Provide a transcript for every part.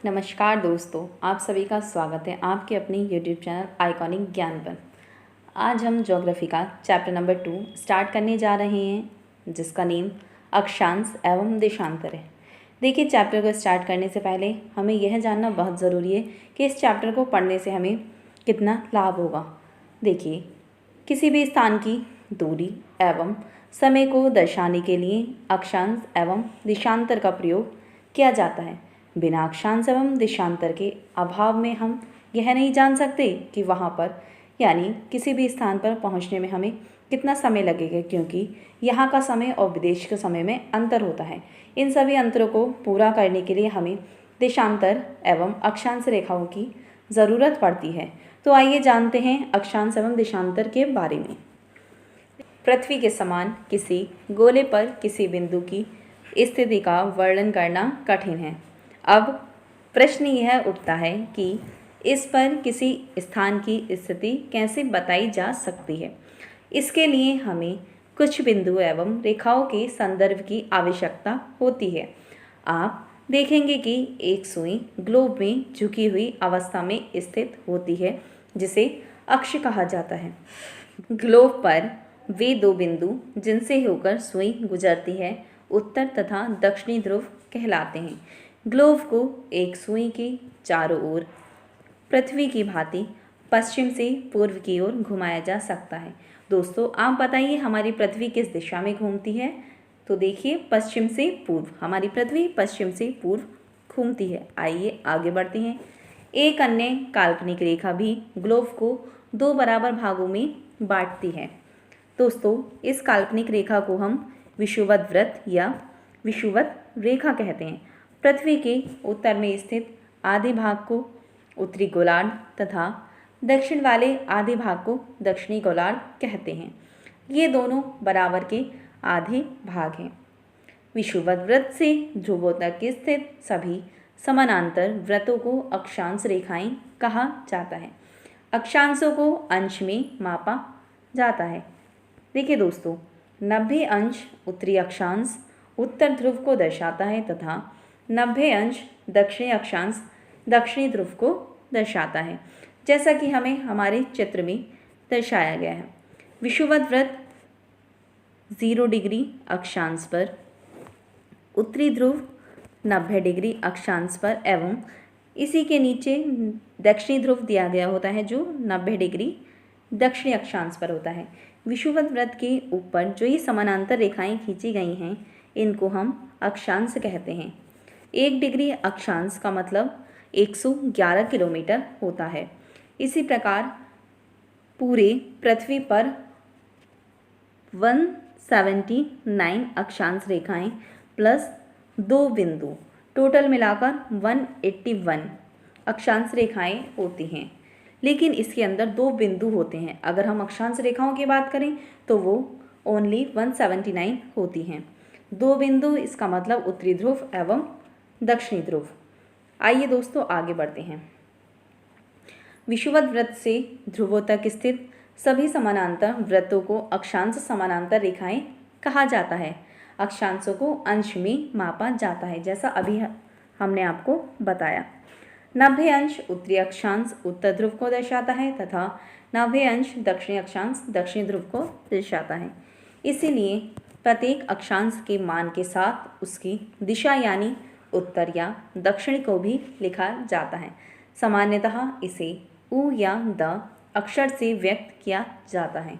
नमस्कार दोस्तों, आप सभी का स्वागत है आपके अपने यूट्यूब चैनल आइकॉनिक ज्ञान पर। आज हम ज्योग्राफी का चैप्टर नंबर 2 स्टार्ट करने जा रहे हैं, जिसका नेम अक्षांश एवं देशांतर है। देखिए, चैप्टर को स्टार्ट करने से पहले हमें यह जानना बहुत ज़रूरी है कि इस चैप्टर को पढ़ने से हमें कितना लाभ होगा। देखिए, किसी भी स्थान की दूरी एवं समय को दर्शाने के लिए अक्षांश एवं देशांतर का प्रयोग किया जाता है। बिना अक्षांश एवं देशांतर के अभाव में हम यह नहीं जान सकते कि वहाँ पर यानी किसी भी स्थान पर पहुँचने में हमें कितना समय लगेगा, क्योंकि यहाँ का समय और विदेश के समय में अंतर होता है। इन सभी अंतरों को पूरा करने के लिए हमें देशांतर एवं अक्षांश रेखाओं की ज़रूरत पड़ती है। तो आइए जानते हैं अक्षांश एवं देशांतर के बारे में। पृथ्वी के समान किसी गोले पर किसी बिंदु की स्थिति का वर्णन करना कठिन है। अब प्रश्न यह उठता है कि इस पर किसी स्थान की स्थिति कैसे बताई जा सकती है। इसके लिए हमें कुछ बिंदु एवं रेखाओं के संदर्भ की आवश्यकता होती है। आप देखेंगे कि एक सुई ग्लोब में झुकी हुई अवस्था में स्थित होती है, जिसे अक्ष कहा जाता है। ग्लोब पर वे दो बिंदु जिनसे होकर सुई गुजरती है उत्तर तथा दक्षिणी ध्रुव कहलाते हैं। ग्लोब को एक सुई के चारों ओर पृथ्वी की भांति पश्चिम से पूर्व की ओर घुमाया जा सकता है। दोस्तों, आप बताइए हमारी पृथ्वी किस दिशा में घूमती है? तो देखिए, पश्चिम से पूर्व। हमारी पृथ्वी पश्चिम से पूर्व घूमती है। आइए आगे बढ़ते हैं। एक अन्य काल्पनिक रेखा भी ग्लोब को दो बराबर भागों में बांटती है। दोस्तों, इस काल्पनिक रेखा को हम विषुवत वृत्त या विषुवत रेखा कहते हैं। पृथ्वी के उत्तर में स्थित आधे भाग को उत्तरी गोलार्ध तथा दक्षिण वाले आधे भाग को दक्षिणी गोलार्ध कहते हैं। ये दोनों बराबर के आधे भाग हैं। विषुवत वृत्त से ध्रुवों तक स्थित सभी समानांतर वृत्तों को अक्षांश रेखाएं कहा जाता है। अक्षांशों को अंश में मापा जाता है। देखिए दोस्तों, 90 अंश उत्तरी अक्षांश उत्तर ध्रुव को दर्शाता है तथा 90 अंश दक्षिणी अक्षांश दक्षिणी ध्रुव को दर्शाता है, जैसा कि हमें हमारे चित्र में दर्शाया गया है। विषुवत वृत्त 0 डिग्री अक्षांश पर, उत्तरी ध्रुव 90 डिग्री अक्षांश पर एवं इसी के नीचे दक्षिणी ध्रुव दिया गया होता है, जो 90 डिग्री दक्षिणी अक्षांश पर होता है। विषुवत वृत्त के ऊपर जो ये समानांतर रेखाएं खींची गई हैं, इनको हम अक्षांश कहते हैं। 1 डिग्री अक्षांश का मतलब 111 किलोमीटर होता है। इसी प्रकार पूरे पृथ्वी पर 179 अक्षांश रेखाएं प्लस 2 बिंदु टोटल मिलाकर 181 अक्षांश रेखाएं होती हैं। लेकिन इसके अंदर 2 बिंदु होते हैं। अगर हम अक्षांश रेखाओं की बात करें तो वो ओनली 179 होती हैं। 2 बिंदु, इसका मतलब उत्तरी ध्रुव एवं दक्षिणी ध्रुव। आइए दोस्तों आगे बढ़ते हैं। विषुवत वृत्त से ध्रुवों तक स्थित सभी समानांतर वृत्तों को अक्षांश समानांतर रेखाएं कहा जाता है। अक्षांशों को अंश में मापा जाता है, जैसा अभी हमने आपको बताया। 90 अंश उत्तरी अक्षांश उत्तर ध्रुव को दर्शाता है तथा 90 अंश दक्षिणी अक्षांश दक्षिणी ध्रुव को दर्शाता है। इसीलिए प्रत्येक अक्षांश के मान के साथ उसकी दिशा यानी उत्तर या दक्षिण को भी लिखा जाता है। सामान्यतः इसे उ या द अक्षर से व्यक्त किया जाता है।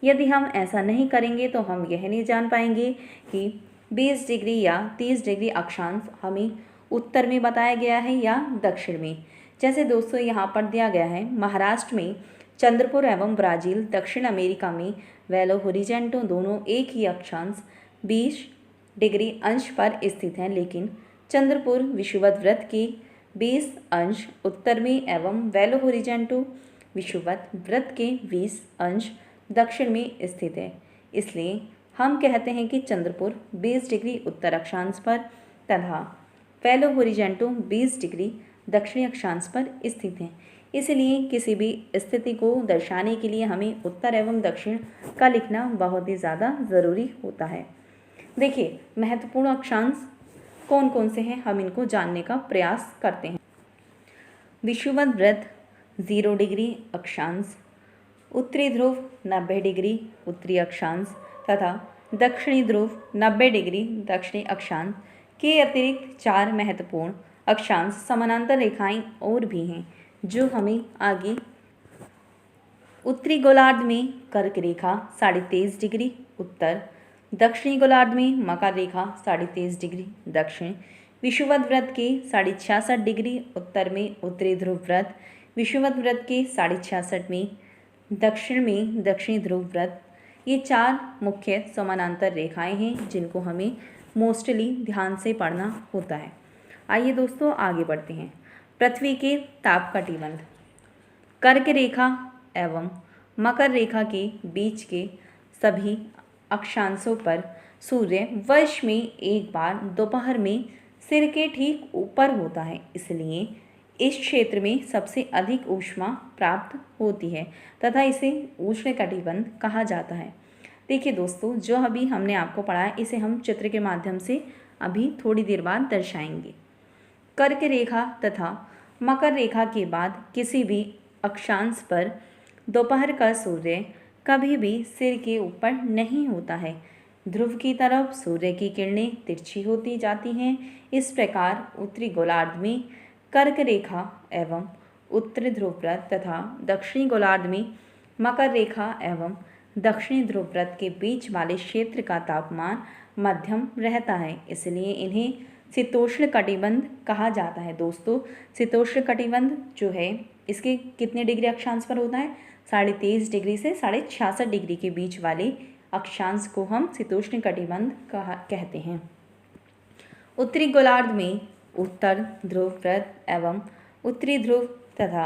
यदि हम ऐसा नहीं करेंगे तो हम यह नहीं जान पाएंगे कि 20 डिग्री या 30 डिग्री अक्षांश हमें उत्तर में बताया गया है या दक्षिण में। जैसे दोस्तों यहाँ पर दिया गया है, महाराष्ट्र में चंद्रपुर एवं ब्राज़ील, दक्षिण अमेरिका में वेलो होरिजेंटो दोनों एक ही अक्षांश 20 डिग्री अंश पर स्थित हैं, लेकिन चंद्रपुर विषुवत वृत्त के 20 अंश उत्तर में एवं वेलो होरिजेंटो विषुवत वृत्त के 20 अंश दक्षिण में स्थित है। इसलिए हम कहते हैं कि चंद्रपुर 20 डिग्री उत्तर अक्षांश पर तथा वेलो होरिजेंटो 20 डिग्री दक्षिणी अक्षांश पर स्थित है। इसलिए किसी भी स्थिति को दर्शाने के लिए हमें उत्तर एवं दक्षिण का लिखना बहुत ही ज़्यादा ज़रूरी होता है। देखिए, महत्वपूर्ण अक्षांश कौन कौन से हैं, हम इनको जानने का प्रयास करते हैं। विषुवत वृत्त 0 डिग्री अक्षांश, उत्तरी ध्रुव 90 डिग्री उत्तरी अक्षांश तथा दक्षिणी ध्रुव 90 डिग्री दक्षिणी अक्षांश के अतिरिक्त 4 महत्वपूर्ण अक्षांश समानांतर रेखाएं और भी हैं जो हमें आगे उत्तरी गोलार्ध में कर्क रेखा 23.5 डिग्री उत्तर, दक्षिणी गोलार्ध में मकर रेखा 23.5 डिग्री दक्षिण, विषुवत वृत्त के 66.5 डिग्री उत्तर में उत्तरी ध्रुव वृत्त, विषुवत वृत्त के 66.5 में दक्षिण में दक्षिणी ध्रुव वृत्त, ये 4 मुख्य समानांतर रेखाएं हैं जिनको हमें मोस्टली ध्यान से पढ़ना होता है। आइए दोस्तों आगे बढ़ते हैं। पृथ्वी के ताप कटिबंध, कर्क रेखा एवं मकर रेखा के बीच के सभी अक्षांशों पर सूर्य वर्ष में एक बार दोपहर में सिर के ठीक ऊपर होता है, इसलिए इस क्षेत्र में सबसे अधिक ऊष्मा प्राप्त होती है तथा इसे उष्णकटिबंध कहा जाता है। देखिए दोस्तों, जो अभी हमने आपको पढ़ा है इसे हम चित्र के माध्यम से अभी थोड़ी देर बाद दर्शाएंगे। कर्क रेखा तथा मकर रेखा के बाद किसी भी अक्षांश पर दोपहर का सूर्य कभी भी सिर के ऊपर नहीं होता है। ध्रुव की तरफ सूर्य की किरणें तिरछी होती जाती हैं। इस प्रकार उत्तरी गोलार्ध में कर्क रेखा एवं उत्तरी ध्रुव वृत्त तथा दक्षिणी गोलार्ध में मकर रेखा एवं दक्षिणी ध्रुव वृत्त के बीच वाले क्षेत्र का तापमान मध्यम रहता है, इसलिए इन्हें शीतोष्ण कटिबंध कहा जाता है। दोस्तों, शीतोष्ण कटिबंध जो है इसके कितने डिग्री अक्षांश पर होता है? 23.5 डिग्री से 66.5 डिग्री के बीच वाले अक्षांश को हम शीतोष्ण कटिबंध कहते हैं। उत्तरी गोलार्ध में उत्तर ध्रुव वृत्त एवं उत्तरी ध्रुव तथा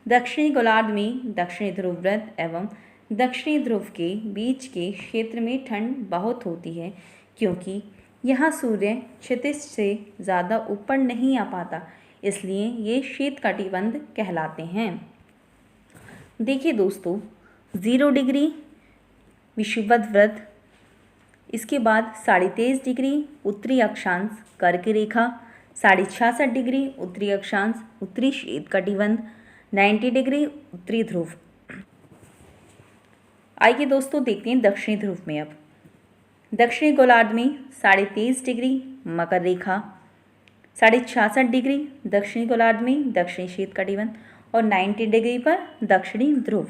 दक्षिणी गोलार्ध में दक्षिणी ध्रुव वृत्त एवं दक्षिणी ध्रुव के बीच के क्षेत्र में ठंड बहुत होती है, क्योंकि यहाँ सूर्य क्षितिज से ज़्यादा ऊपर नहीं आ पाता, इसलिए ये शीत कटिबंध कहलाते हैं। देखिए दोस्तों, 0 डिग्री विषुवत वृत्त, इसके बाद 23.5 डिग्री उत्तरी अक्षांश कर्क रेखा, 66.5 डिग्री उत्तरी अक्षांश उत्तरी शीत कटिबंध, 90 डिग्री उत्तरी ध्रुव। आइए दोस्तों देखते हैं दक्षिणी ध्रुव में। अब दक्षिणी गोलार्ध में 23.5 डिग्री मकर रेखा, 66.5 डिग्री दक्षिणी गोलार्ध में दक्षिणी शीत कटिबंध और 90 डिग्री पर दक्षिणी ध्रुव।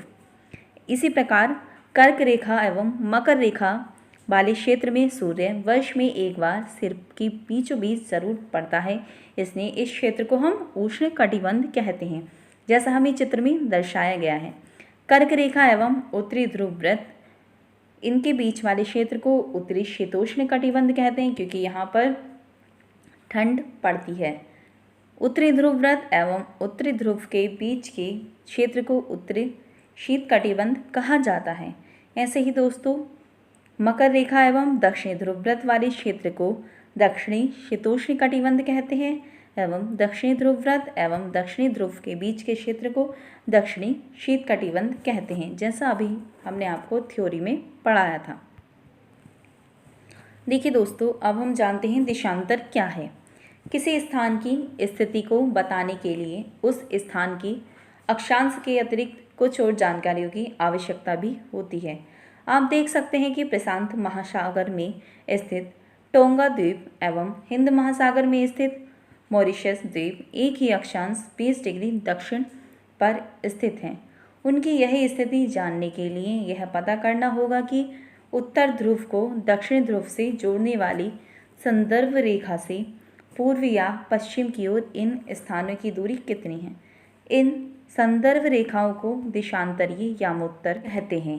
इसी प्रकार कर्क रेखा एवं मकर रेखा वाले क्षेत्र में सूर्य वर्ष में एक बार सिर की बीचों बीच जरूर पड़ता है, इसलिए इस क्षेत्र को हम उष्ण कटिबंध कहते हैं, जैसा हमें चित्र में दर्शाया गया है। कर्क रेखा एवं उत्तरी ध्रुव वृत्त, इनके बीच वाले क्षेत्र को उत्तरी शीतोष्ण कटिबंध कहते हैं, क्योंकि यहाँ पर ठंड पड़ती है। उत्तरी ध्रुव वृत्त एवं उत्तरी ध्रुव के बीच के क्षेत्र को उत्तरी शीत कटिबंध कहा जाता है। ऐसे ही दोस्तों, मकर रेखा एवं दक्षिणी ध्रुव वृत्त वाले क्षेत्र को दक्षिणी शीतोष्ण कटिबंध कहते हैं एवं दक्षिणी ध्रुव वृत्त एवं दक्षिणी ध्रुव के बीच के क्षेत्र को दक्षिणी शीत कटिबंध कहते हैं, जैसा अभी हमने आपको थ्योरी में पढ़ाया था। देखिए दोस्तों, अब हम जानते हैं देशांतर क्या है। किसी स्थान की स्थिति को बताने के लिए उस स्थान की अक्षांश के अतिरिक्त कुछ और जानकारियों की आवश्यकता भी होती है। आप देख सकते हैं कि प्रशांत महासागर में स्थित टोंगा द्वीप एवं हिंद महासागर में स्थित मॉरिशस द्वीप एक ही अक्षांश 20 डिग्री दक्षिण पर स्थित हैं। उनकी यह स्थिति जानने के लिए यह पता करना होगा कि उत्तर ध्रुव को दक्षिण ध्रुव से जोड़ने वाली संदर्भ रेखा से पूर्व या पश्चिम की ओर इन स्थानों की दूरी कितनी है। इन संदर्भ रेखाओं को देशांतरीय यामोत्तर कहते हैं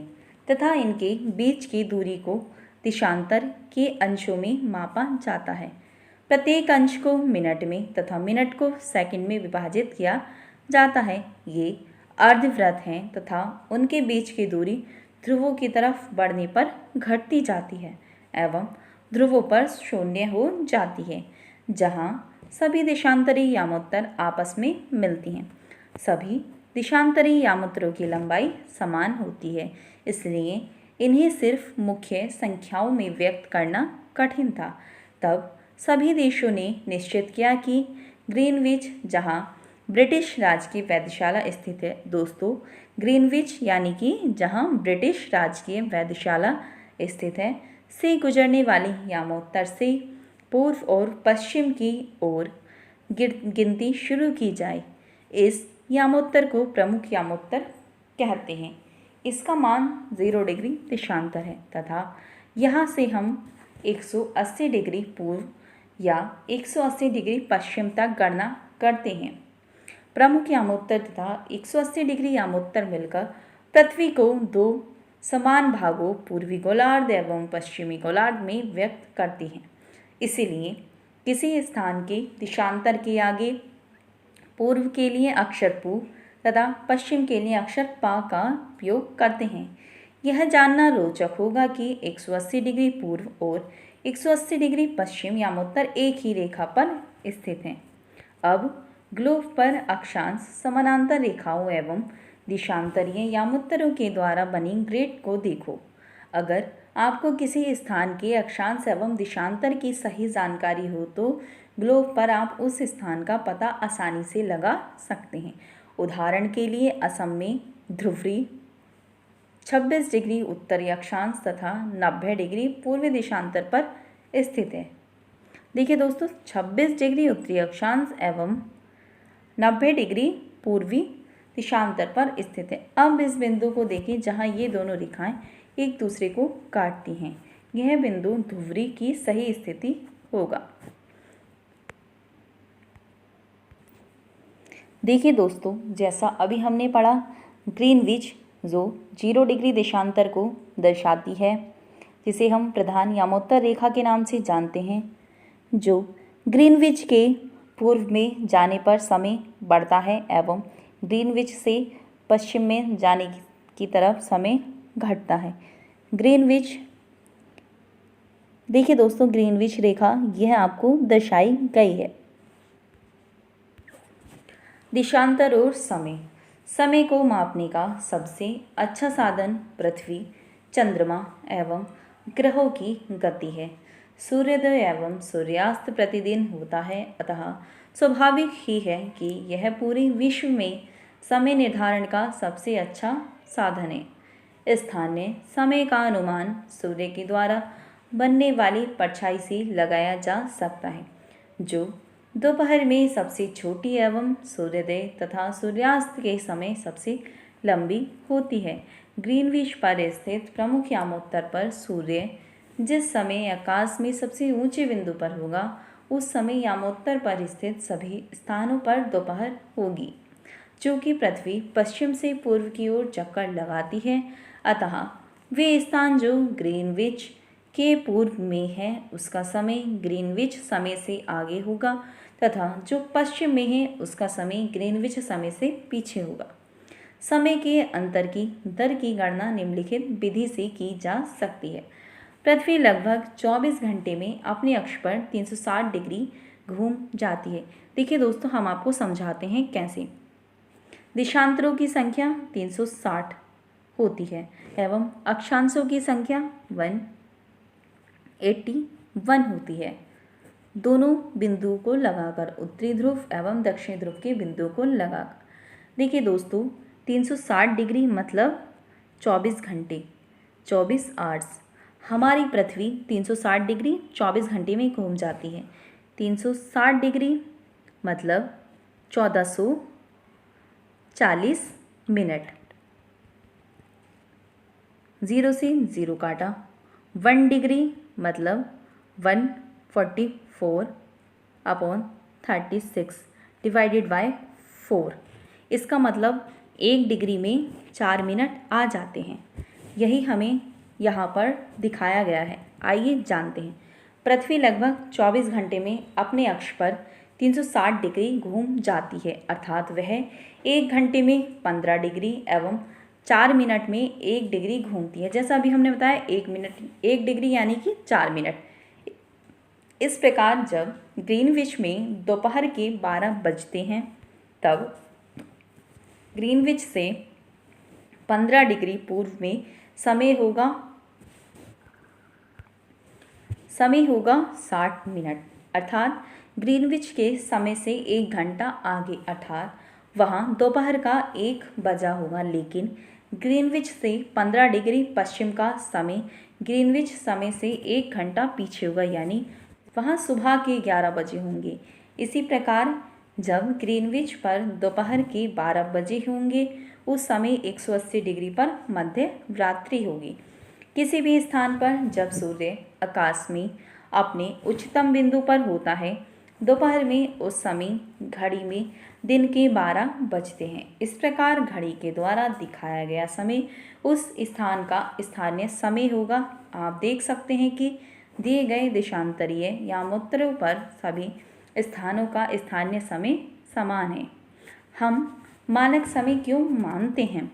तथा इनके बीच की दूरी को देशांतर के अंशों में मापा जाता है। प्रत्येक अंश को मिनट में तथा मिनट को सेकंड में विभाजित किया जाता है। ये अर्धवृत्त हैं तथा उनके बीच की दूरी ध्रुवों की तरफ बढ़ने पर घटती जाती है एवं ध्रुवों पर शून्य हो जाती है, जहाँ सभी देशांतरी यामोत्तर आपस में मिलती हैं। सभी देशांतरी यामोत्तरों की लंबाई समान होती है, इसलिए इन्हें सिर्फ मुख्य संख्याओं में व्यक्त करना कठिन था। तब सभी देशों ने निश्चित किया कि ग्रीनविच, जहाँ ब्रिटिश राज की वेधशाला स्थित है। दोस्तों, ग्रीनविच यानी कि जहाँ ब्रिटिश राज की वेधशाला स्थित है से गुजरने वाली यामोत्तर से पूर्व और पश्चिम की ओर गिनती शुरू की जाए। इस यामोत्तर को प्रमुख यामोत्तर कहते हैं। इसका मान 0 डिग्री देशांतर है तथा यहाँ से हम 180 डिग्री पूर्व या 180 डिग्री पश्चिम तक गणना करते हैं। प्रमुख यामोत्तर तथा 180 डिग्री यामोत्तर मिलकर पृथ्वी को दो समान भागों पूर्वी गोलार्ध एवं पश्चिमी गोलार्ध में व्यक्त करती हैं। इसीलिए किसी स्थान के देशांतर के आगे पूर्व के लिए अक्षर पू तथा पश्चिम के लिए अक्षर पा का उपयोग करते हैं। यह जानना रोचक होगा कि 180 डिग्री पूर्व और 180 डिग्री पश्चिम यामोत्तर एक ही रेखा पर स्थित हैं। अब ग्लोब पर अक्षांश समानांतर रेखाओं एवं देशांतरीय यामोत्तरों के द्वारा बनी ग्रिड को देखो। अगर आपको किसी स्थान के अक्षांश एवं देशांतर की सही जानकारी हो तो ग्लोब पर आप उस स्थान का पता आसानी से लगा सकते हैं। उदाहरण के लिए असम में ध्रुवी 26 डिग्री उत्तरी अक्षांश तथा 90 डिग्री पूर्वी देशांतर पर स्थित है। देखिए दोस्तों, 26 डिग्री उत्तरी अक्षांश एवं 90 डिग्री पूर्वी देशांतर पर स्थित है। अब इस बिंदु को देखिए जहाँ ये दोनों रेखाएं एक दूसरे को काटती हैं। यह बिंदु ध्रुवी की सही स्थिति होगा। देखिए दोस्तों, जैसा अभी हमने पढ़ा, ग्रीनविच जो 0 डिग्री देशांतर को दर्शाती है, जिसे हम प्रधान यामोत्तर रेखा के नाम से जानते हैं, जो ग्रीनविच के पूर्व में जाने पर समय बढ़ता है एवं ग्रीनविच से पश्चिम में जाने की तरफ समय घटता है। ग्रीनविच, देखिए दोस्तों, ग्रीनविच रेखा यह आपको दर्शाई गई है। देशांतर और समय। समय को मापने का सबसे अच्छा साधन पृथ्वी, चंद्रमा एवं ग्रहों की गति है। सूर्योदय एवं सूर्यास्त प्रतिदिन होता है, अतः स्वाभाविक ही है कि यह पूरे विश्व में समय निर्धारण का सबसे अच्छा साधन है। स्थानीय समय का अनुमान सूर्य के द्वारा बनने वाली परछाई से लगाया जा सकता है, जो दोपहर में सबसे छोटी एवं सूर्योदय तथा सूर्यास्त के समय सबसे लंबी होती है। ग्रीनविच पर स्थित प्रमुख यामोत्तर पर सूर्य जिस समय आकाश में सबसे ऊंचे बिंदु पर होगा, उस समय यामोत्तर पर स्थित सभी स्थानों पर दोपहर होगी। चूँकि पृथ्वी पश्चिम से पूर्व की ओर चक्कर लगाती है, अतः वे स्थान जो ग्रीनविच के पूर्व में है उसका समय ग्रीनविच समय से आगे होगा तथा जो पश्चिम में है उसका समय ग्रीनविच समय से पीछे होगा। समय के अंतर की दर की गणना निम्नलिखित विधि से की जा सकती है। पृथ्वी लगभग 24 घंटे में अपने अक्ष पर 360 डिग्री घूम जाती है। देखिए दोस्तों, हम आपको समझाते हैं कैसे। देशांतरों की संख्या 360 होती है एवं अक्षांशों की संख्या 181 होती है। दोनों बिंदुओं को लगाकर उत्तरी ध्रुव एवं दक्षिणी ध्रुव के बिंदुओं को लगाकर, देखिए दोस्तों, 360 डिग्री मतलब 24 घंटे, 24 आवर्स। हमारी पृथ्वी 360 डिग्री 24 घंटे में घूम जाती है। 360 डिग्री मतलब 1440 मिनट। 0 से 0 काटा। 1 डिग्री मतलब 144/36 डिवाइडेड बाय 4। इसका मतलब 1 डिग्री में 4 मिनट आ जाते हैं। यही हमें यहाँ पर दिखाया गया है। आइए जानते हैं। पृथ्वी लगभग 24 घंटे में अपने अक्ष पर 360 डिग्री घूम जाती है, अर्थात वह 1 घंटे में 15 डिग्री एवं 4 मिनट में 1 डिग्री घूमती है। जैसा अभी हमने बताया, 1 डिग्री यानी कि 4 मिनट। इस प्रकार जब ग्रीनविच में दोपहर के 12 बजते हैं, तब ग्रीनविच से 15 डिग्री पूर्व में समय होगा 60 मिनट, अर्थात ग्रीनविच के समय से 1 घंटा आगे अर्थात वहाँ दोपहर का 1 बजा होगा, लेकिन ग्रीनविच से 15 डिग्री पश्चिम का समय ग्रीनविच समय से 1 घंटा पीछे होगा, यानी वहाँ सुबह के 11 बजे होंगे। इसी प्रकार जब ग्रीनविच पर दोपहर के 12 बजे होंगे उस समय 180 डिग्री पर मध्य रात्रि होगी। किसी भी स्थान पर जब सूर्य आकाश में अपने उच्चतम बिंदु पर होता है दोपहर में, उस समय घड़ी में दिन के 12 बजते हैं। इस प्रकार घड़ी के द्वारा दिखाया गया समय उस स्थान का स्थानीय समय होगा। आप देख सकते हैं कि दिए गए देशांतरीय यामोत्तरों पर सभी स्थानों का स्थानीय समय समान है। हम मानक समय क्यों मानते हैं?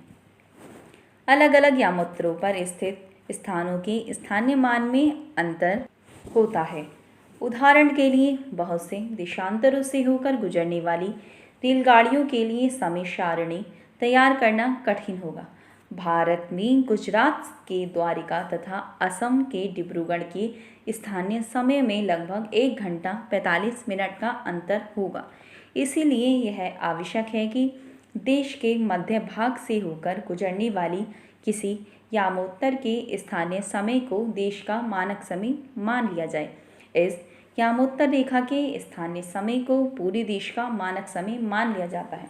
अलग अलग यामोत्तरों पर स्थित स्थानों के स्थानीय मान में अंतर होता है। उदाहरण के लिए बहुत से देशांतरों से होकर गुजरने वाली रेलगाड़ियों के लिए समय सारणी तैयार करना कठिन होगा। भारत में गुजरात के द्वारिका तथा असम के डिब्रूगढ़ के स्थानीय समय में लगभग 1 घंटा 45 मिनट का अंतर होगा। इसीलिए यह आवश्यक है कि देश के मध्य भाग से होकर गुजरने वाली किसी यामोत्तर के स्थानीय समय को देश का मानक समय मान लिया जाए। इस यामोत्तर रेखा के स्थानीय समय को पूरे देश का मानक समय मान लिया जाता है।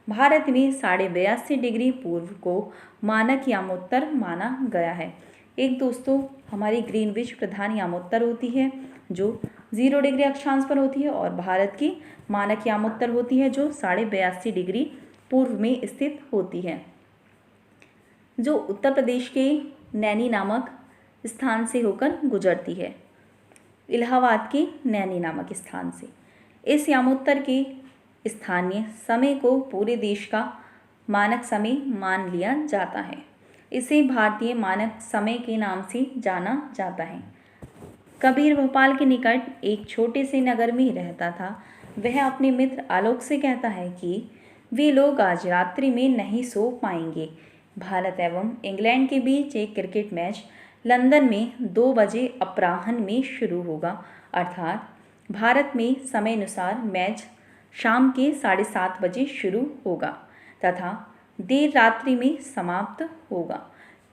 भारत में 82.5 डिग्री पूर्व को मानक यामोत्तर माना गया है। एक दोस्तों, हमारी ग्रीनविच प्रधान यामोत्तर होती है जो 0 डिग्री अक्षांश पर होती है, और भारत की मानक यामोत्तर होती है जो 82.5 डिग्री पूर्व में स्थित होती है, जो उत्तर प्रदेश के नैनी नामक स्थान से होकर गुजरती है, इलाहाबाद के नैनी नामक स्थान से। इस यामोत्तर के स्थानीय समय को पूरे देश का मानक समय मान लिया जाता है। इसे भारतीय मानक समय के नाम से जाना जाता है। कबीर भोपाल के निकट एक छोटे से नगर में रहता था। वह अपने मित्र आलोक से कहता है कि वे लोग आज रात्रि में नहीं सो पाएंगे। भारत एवं इंग्लैंड के बीच एक क्रिकेट मैच लंदन में 2 बजे अपराह्न में शुरू होगा, अर्थात भारत में समय अनुसार मैच शाम के 7:30 बजे शुरू होगा तथा देर रात्रि में समाप्त होगा।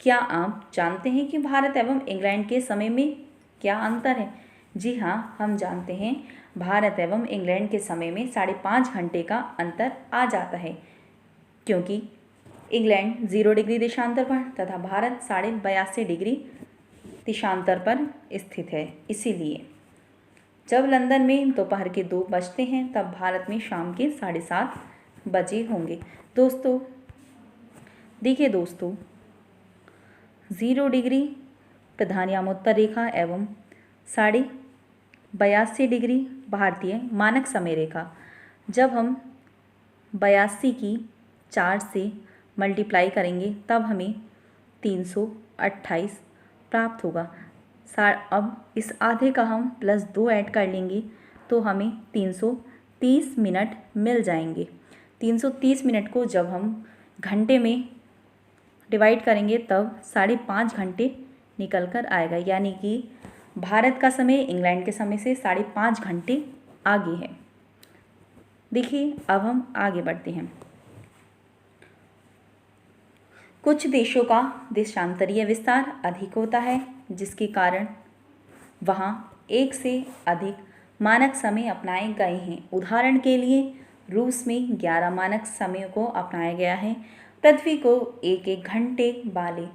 क्या आप जानते हैं कि भारत एवं इंग्लैंड के समय में क्या अंतर है? जी हाँ, हम जानते हैं। भारत एवं इंग्लैंड के समय में 5.5 घंटे का अंतर आ जाता है, क्योंकि इंग्लैंड 0 डिग्री देशांतर पर तथा भारत 82.5 डिग्री देशांतर पर स्थित है। इसीलिए जब लंदन में दोपहर के 2 बजते हैं तब भारत में शाम के 7:30 बजे होंगे। दोस्तों देखिए दोस्तों, 0 डिग्री प्रधान यामोत्तर रेखा एवं 82.5 डिग्री भारतीय मानक समय रेखा, जब हम 82 की 4 से मल्टीप्लाई करेंगे तब हमें 328 प्राप्त होगा। अब इस आधे का हम +2 ऐड कर लेंगे तो हमें 330 मिनट मिल जाएंगे। 330 मिनट को जब हम घंटे में डिवाइड करेंगे तब 5.5 घंटे निकल कर आएगा, यानी कि भारत का समय इंग्लैंड के समय से 5.5 घंटे आगे है। देखिए अब हम आगे बढ़ते हैं। कुछ देशों का देशांतरीय विस्तार अधिक होता है, जिसके कारण वहाँ एक से अधिक मानक समय अपनाए गए हैं। उदाहरण के लिए रूस में 11 मानक समयों को अपनाया गया है। पृथ्वी को एक घंटे वाले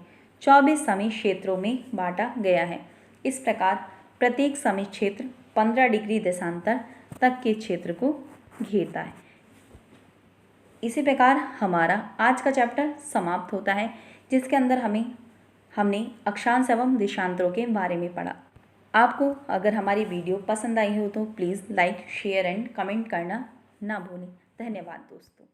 24 समय क्षेत्रों में बांटा गया है। इस प्रकार प्रत्येक समय क्षेत्र 15 डिग्री देशांतर तक के क्षेत्र को घेरता है। इसी प्रकार हमारा आज का चैप्टर समाप्त होता है, जिसके अंदर हमने अक्षांश एवं देशांतरों के बारे में पढ़ा। आपको अगर हमारी वीडियो पसंद आई हो तो please like, share and comment करना ना भूलें। धन्यवाद दोस्तों।